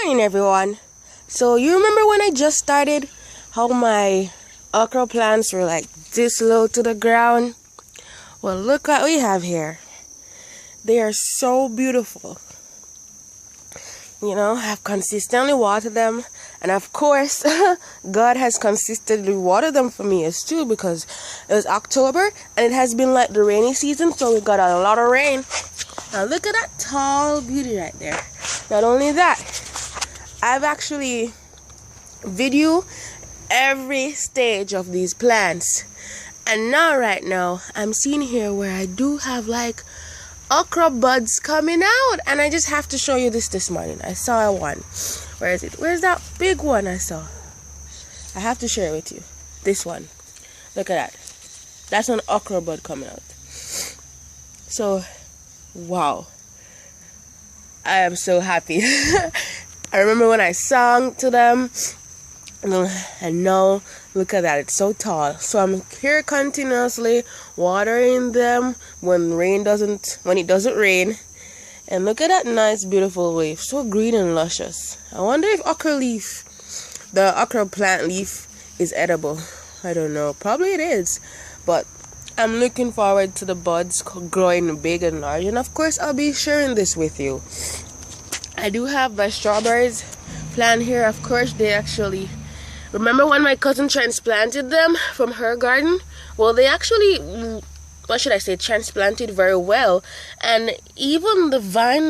morning, everyone. So you remember when I just started how my okra plants were like this low to the ground? Well, look what we have here. They are so beautiful. You know, I've consistently watered them, and of course God has consistently watered them for me as too, because it was October and it has been like the rainy season, so we got a lot of rain. Now look at that tall beauty right there. Not only that, I've actually videoed every stage of these plants, and now right now I'm seeing here where I do have like okra buds coming out, and I just have to show you this morning. I saw one. Where is it? Where's that big one I saw? I have to share it with you. This one. Look at that. That's an okra bud coming out. So wow, I am so happy. I remember when I sang to them, and now look at that, it's so tall. So I'm here continuously watering them when it doesn't rain. And look at that nice beautiful leaf, so green and luscious. I wonder if the okra plant leaf is edible. I don't know, probably it is, but I'm looking forward to the buds growing big and large, and of course I'll be sharing this with you. I do have my strawberries plant here. Of course, they actually, remember when my cousin transplanted them from her garden? Well, they actually, what should I say, transplanted very well, and even the vine